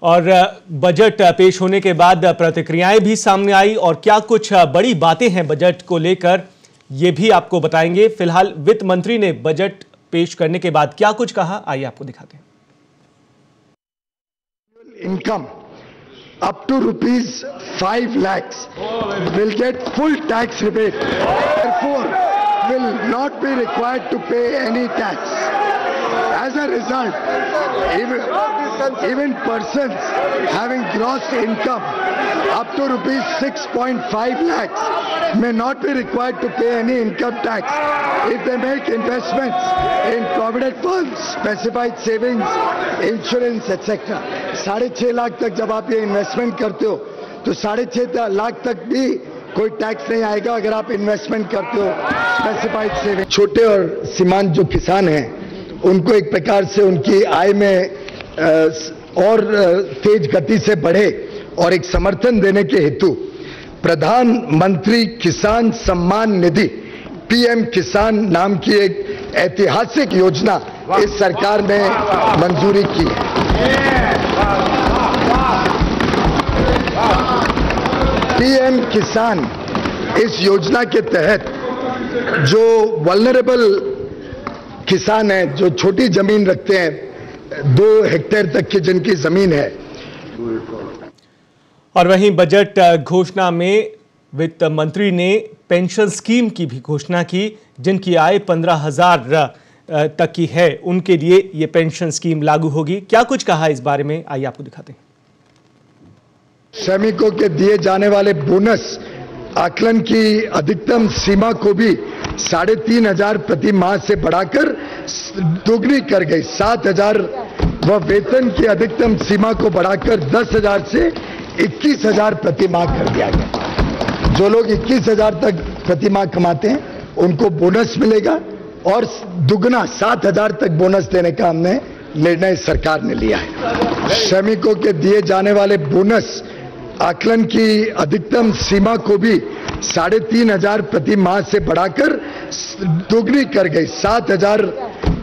और बजट पेश होने के बाद प्रतिक्रियाएं भी सामने आई और क्या कुछ बड़ी बातें हैं बजट को लेकर ये भी आपको बताएंगे। फिलहाल वित्त मंत्री ने बजट पेश करने के बाद क्या कुछ कहा, आइए आपको दिखाते हैं। Income up to ₹5 lakhs will get full tax rebate, therefore will not be required to pay any tax. As a result, even persons having gross income up to ₹6.5 lakhs may not be required to pay any income tax if they make investments in provident funds, specified savings, insurance, etc. 6.5 lakh तक जब आप ये investment करते हो तो 6.5 लाख तक भी कोई टैक्स नहीं आएगा अगर आप इन्वेस्टमेंट करते हो स्पेसिफाइड सेविंग। छोटे और सीमांत जो किसान हैं उनको एक प्रकार से उनकी आय में और तेज गति से बढ़े और एक समर्थन देने के हेतु प्रधानमंत्री किसान सम्मान निधि पीएम किसान नाम की एक ऐतिहासिक योजना इस सरकार ने मंजूरी की है। पीएम किसान इस योजना के तहत जो वल्नरेबल किसान हैं, जो छोटी जमीन रखते हैं, 2 हेक्टेयर तक की जिनकी जमीन है। और वहीं बजट घोषणा में वित्त मंत्री ने पेंशन स्कीम की भी घोषणा की। जिनकी आय 15,000 तक की है उनके लिए ये पेंशन स्कीम लागू होगी। क्या कुछ कहा इस बारे में, आइए आपको दिखाते हैं। श्रमिकों के दिए जाने वाले बोनस आकलन की अधिकतम सीमा को भी 3,500 प्रति माह से बढ़ाकर दोगुनी कर गई। 7,000 व वेतन की अधिकतम सीमा को बढ़ाकर 10,000 से 21,000 प्रति माह कर दिया गया। जो लोग 21,000 तक प्रति माह कमाते हैं उनको बोनस मिलेगा और दुगना 7,000 तक बोनस देने का हमने निर्णय सरकार ने लिया है। श्रमिकों के दिए जाने वाले बोनस आकलन की अधिकतम सीमा को भी 3,500 प्रति माह से बढ़ाकर दोगुनी कर गई। 7,000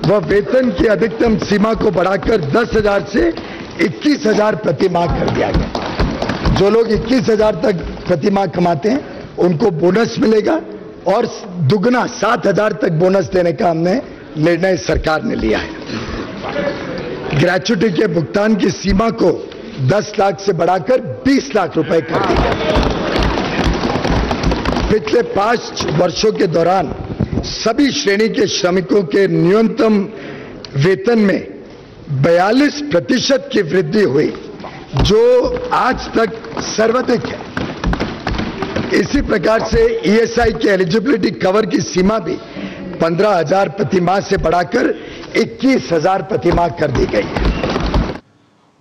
व वेतन की अधिकतम सीमा को बढ़ाकर 10,000 से 21,000 प्रति माह कर दिया गया। जो लोग 21,000 तक प्रति माह कमाते हैं उनको बोनस मिलेगा और दुगना 7,000 तक बोनस देने का हमने निर्णय सरकार ने लिया है। ग्रेच्युटी के भुगतान की सीमा को 10 लाख से बढ़ाकर 20 लाख रुपए कर दिया। पिछले 5 वर्षों के दौरान सभी श्रेणी के श्रमिकों के न्यूनतम वेतन में 42% की वृद्धि हुई, जो आज तक सर्वाधिक है। इसी प्रकार से ईएसआई के एलिजिबिलिटी कवर की सीमा भी 15,000 प्रति माह से बढ़ाकर 21,000 प्रति माह कर दी गई है।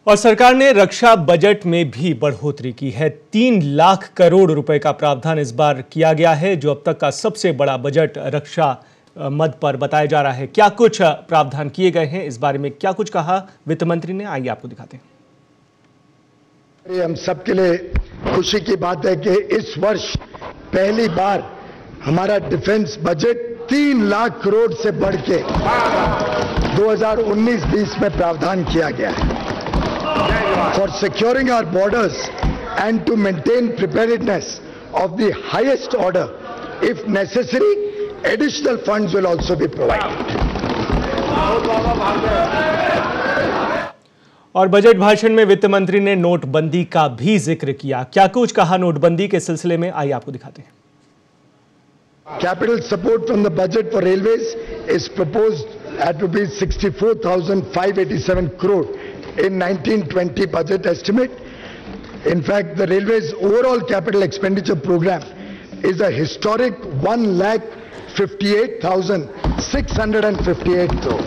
और सरकार ने रक्षा बजट में भी बढ़ोतरी की है। 3 लाख करोड़ रुपए का प्रावधान इस बार किया गया है, जो अब तक का सबसे बड़ा बजट रक्षा मद पर बताया जा रहा है। क्या कुछ प्रावधान किए गए हैं, इस बारे में क्या कुछ कहा वित्त मंत्री ने, आइए आपको दिखाते हैं। हम सबके लिए खुशी की बात है कि इस वर्ष पहली बार हमारा डिफेंस बजट 3 लाख करोड़ से बढ़ के 2019-20 में प्रावधान किया गया है। For securing our borders and to maintain preparedness of the highest order, if necessary, additional funds will also be provided. और बजट भाषण में वित्त मंत्री ने नोटबंदी का भी जिक्र किया। क्या कुछ कहा नोटबंदी के सिलसिले में, आइए आपको दिखाते हैं। Capital support from the budget for railways is proposed at ₹64,587 crore in 1920 budget estimate. In fact, the railways overall capital expenditure program is a historic 1,58,658 crore.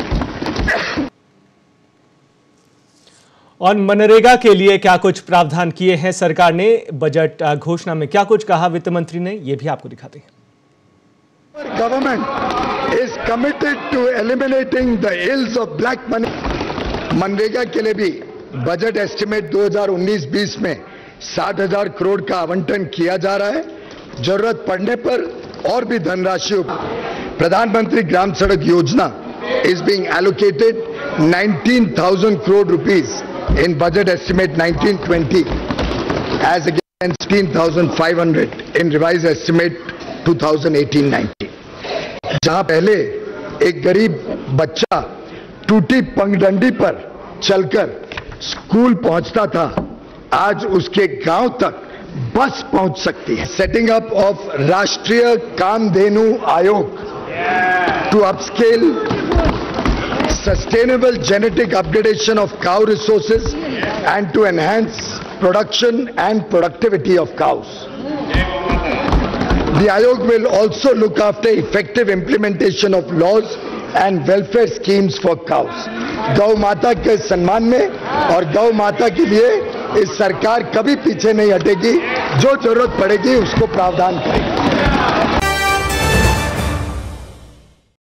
और मनरेगा के लिए क्या कुछ प्रावधान किए हैं सरकार ने, बजट घोषणा में क्या कुछ कहा वित्त मंत्री ने, यह भी आपको दिखाते हैं। Government is committed to eliminating the ills of black money. MNREGA के लिए भी बजट एस्टिमेट 2019-20 में 60,000 करोड़ का आवंटन किया जा रहा है। जरूरत पड़ने पर और भी धनराशि। प्रधानमंत्री ग्राम सड़क योजना is being allocated 19,000 crore rupees in budget estimate 1920 as against 16,500 in revised estimate 2018-19. जहां पहले एक गरीब बच्चा टूटी पगडंडी पर चलकर स्कूल पहुंचता था, आज उसके गांव तक बस पहुंच सकती है. सेटिंग अप ऑफ राष्ट्रीय कामधेनु आयोग to upscale sustainable genetic upgradation of cow resources and to enhance production and productivity of cows. The Ayog will also look after effective implementation of laws and welfare schemes for cows. गौ माता के सम्मान में और गौ माता के लिए इस सरकार कभी पीछे नहीं हटेगी. जो जरूरत पड़ेगी उसको प्रावधान करेगी.